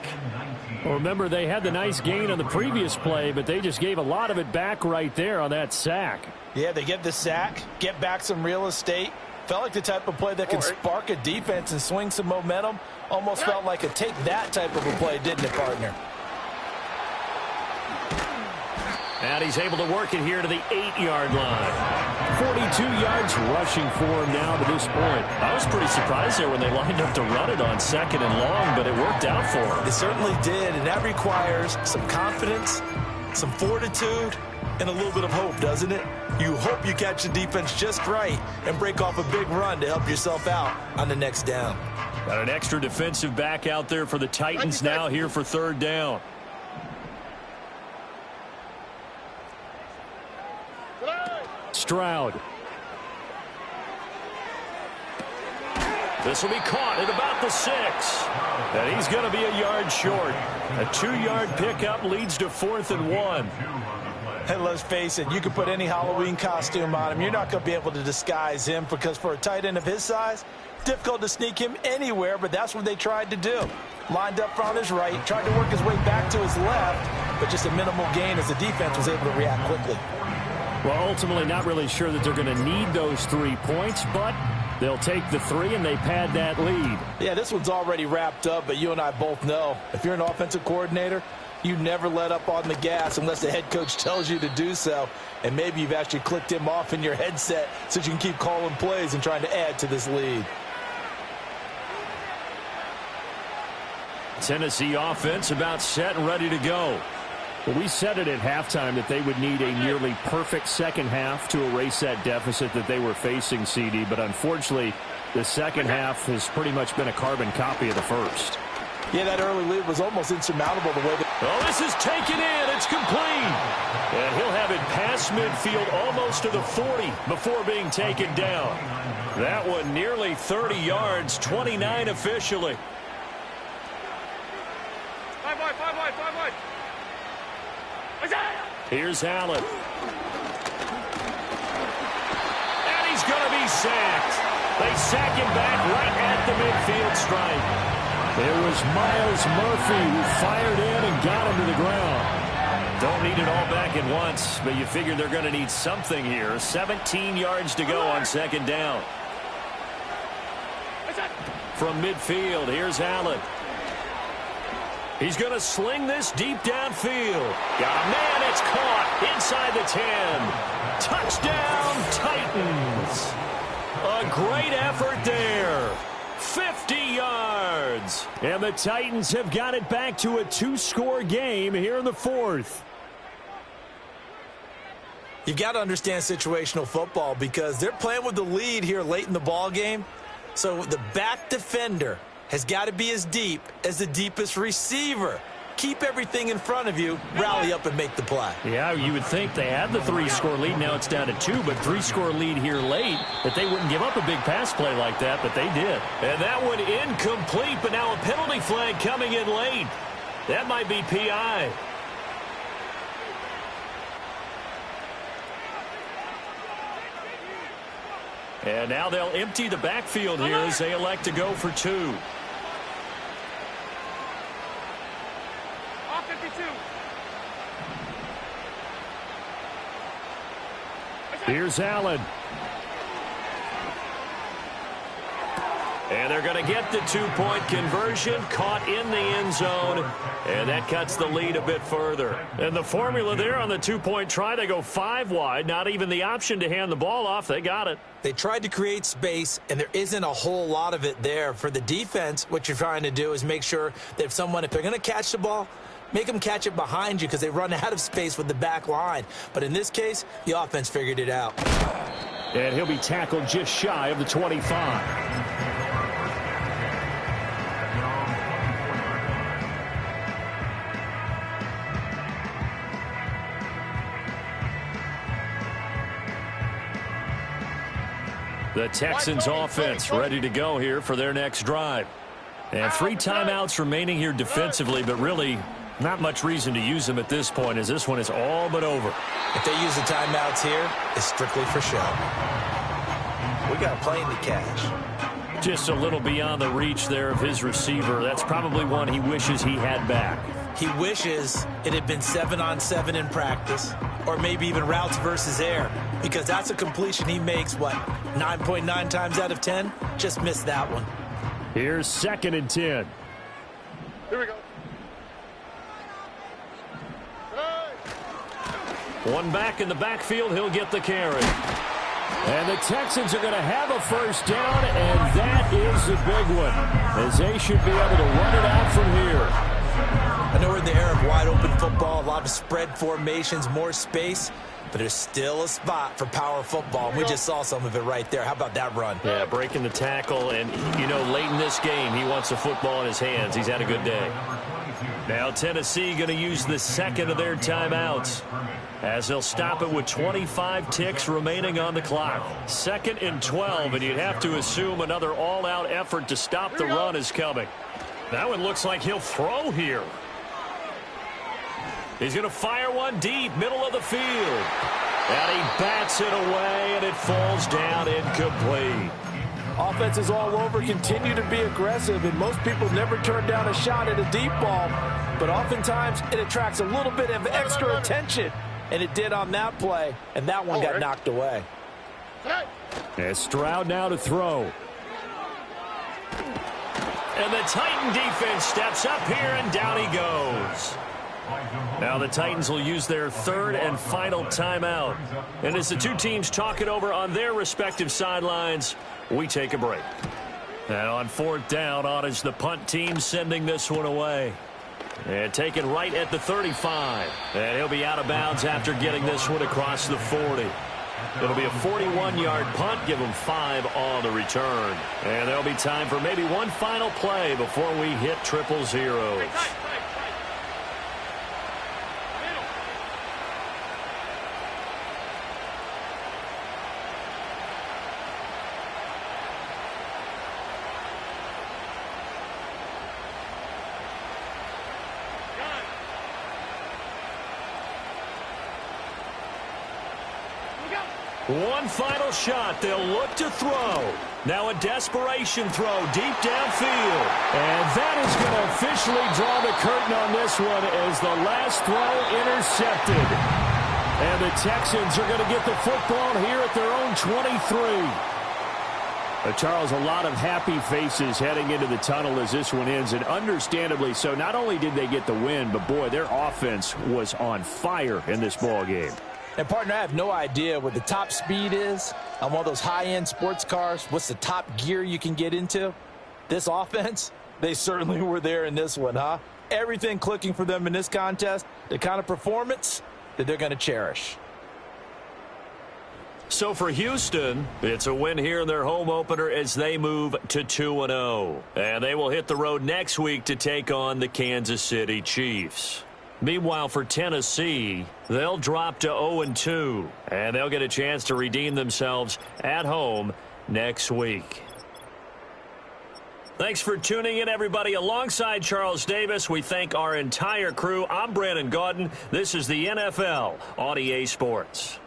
Well, remember, they had the nice gain on the previous play, but they just gave a lot of it back right there on that sack. Yeah, they get the sack, get back some real estate. Felt like the type of play that can spark a defense and swing some momentum. Almost felt like a take that type of a play, didn't it, partner? And he's able to work it here to the 8-yard line. 42 yards rushing for him now to this point. I was pretty surprised there when they lined up to run it on 2nd and long, but it worked out for him. It certainly did, and that requires some confidence, some fortitude, and a little bit of hope, doesn't it? You hope you catch the defense just right and break off a big run to help yourself out on the next down. Got an extra defensive back out there for the Titans now here for 3rd down. Stroud. This will be caught at about the 6. And he's going to be a yard short. A 2-yard pickup leads to 4th and 1. And let's face it, you can put any Halloween costume on him. You're not going to be able to disguise him because for a tight end of his size, difficult to sneak him anywhere, but that's what they tried to do. Lined up on his right, tried to work his way back to his left, but just a minimal gain as the defense was able to react quickly. Well, ultimately not really sure that they're going to need those 3 points, but they'll take the 3 and they pad that lead. Yeah, this one's already wrapped up, but you and I both know if you're an offensive coordinator, you never let up on the gas unless the head coach tells you to do so. And maybe you've actually clicked him off in your headset so you can keep calling plays and trying to add to this lead. Tennessee offense about set and ready to go. Well, we said it at halftime that they would need a nearly perfect second half to erase that deficit that they were facing, CD. But unfortunately, the second half has pretty much been a carbon copy of the first. Yeah, that early lead was almost insurmountable the way that... Oh, this is taken in. It's complete. And he'll have it past midfield almost to the 40 before being taken down. That one nearly 30 yards, 29 officially. 5 wide, 5 wide, 5 wide. Here's Allen. And he's going to be sacked. They sack him back right at the midfield stripe. It was Myles Murphy who fired in and got him to the ground. Don't need it all back at once, but you figure they're going to need something here. 17 yards to go on 2nd down. From midfield, here's Allen. He's going to sling this deep downfield. Got a man, it's caught inside the 10. Touchdown, Titans. A great effort there. 50 yards. And the Titans have got it back to a 2-score game here in the 4th. You've got to understand situational football because they're playing with the lead here late in the ball game. So the back defender has got to be as deep as the deepest receiver. Keep everything in front of you, rally up and make the play. Yeah, you would think they had the 3-score lead. Now it's down to 2, but 3-score lead here late, that they wouldn't give up a big pass play like that, but they did. And that one incomplete, but now a penalty flag coming in late. That might be PI. And now they'll empty the backfield here as they elect to go for 2. Here's Allen. And they're going to get the 2-point conversion, caught in the end zone, and that cuts the lead a bit further. And the formula there on the 2-point try, they go 5 wide, not even the option to hand the ball off. They got it. They tried to create space, and there isn't a whole lot of it there. For the defense, what you're trying to do is make sure that if they're going to catch the ball, make them catch it behind you because they run out of space with the back line. But in this case, the offense figured it out. And he'll be tackled just shy of the 25. The Texans offense ready to go here for their next drive. And 3 timeouts remaining here defensively, but really Not much reason to use him at this point, as this one is all but over. If they use the timeouts here, it's strictly for show. We got a plane to catch. Just a little beyond the reach there of his receiver. That's probably one he wishes he had back. He wishes it had been 7-on-7 in practice, or maybe even routes versus air, because that's a completion he makes, 9.9 times out of 10? Just missed that one. Here's 2nd and 10. Here we go. One back in the backfield, he'll get the carry. And the Texans are going to have a first down, and that is the big one, as they should be able to run it out from here. I know we're in the era of wide-open football, a lot of spread formations, more space, but there's still a spot for power football. We just saw some of it right there. How about that run? Yeah, breaking the tackle, and, late in this game, he wants the football in his hands. He's had a good day. Now Tennessee going to use the second of their timeouts, as they'll stop it with 25 ticks remaining on the clock. 2nd and 12, and you'd have to assume another all-out effort to stop the run is coming. That one looks like he'll throw here. He's going to fire one deep, middle of the field. And he bats it away, and it falls down incomplete. Offenses all over continue to be aggressive, and most people never turn down a shot at a deep ball. But oftentimes, it attracts a little bit of extra attention. And it did on that play, and that one got knocked away. And Stroud now to throw. And the Titan defense steps up here, and down he goes. Now the Titans will use their 3rd and final timeout. And as the two teams talk it over on their respective sidelines, we take a break. And on 4th down, on is the punt team sending this one away. And taken right at the 35. And he'll be out of bounds after getting this one across the 40. It'll be a 41-yard punt, give them 5 on the return. And there'll be time for maybe one final play before we hit 000. One final shot. They'll look to throw. Now a desperation throw deep downfield. And that is going to officially draw the curtain on this one as the last throw intercepted. And the Texans are going to get the football here at their own 23. Charles, a lot of happy faces heading into the tunnel as this one ends, and understandably so. Not only did they get the win, but boy, their offense was on fire in this ball game. And, partner, I have no idea what the top speed is on one of those high-end sports cars. What's the top gear you can get into? This offense, they certainly were there in this one, huh? Everything clicking for them in this contest, the kind of performance that they're going to cherish. So for Houston, it's a win here in their home opener as they move to 2-0. And they will hit the road next week to take on the Kansas City Chiefs. Meanwhile, for Tennessee, they'll drop to 0-2, and they'll get a chance to redeem themselves at home next week. Thanks for tuning in, everybody. Alongside Charles Davis, we thank our entire crew. I'm Brandon Gaudin. This is the NFL on EA Sports.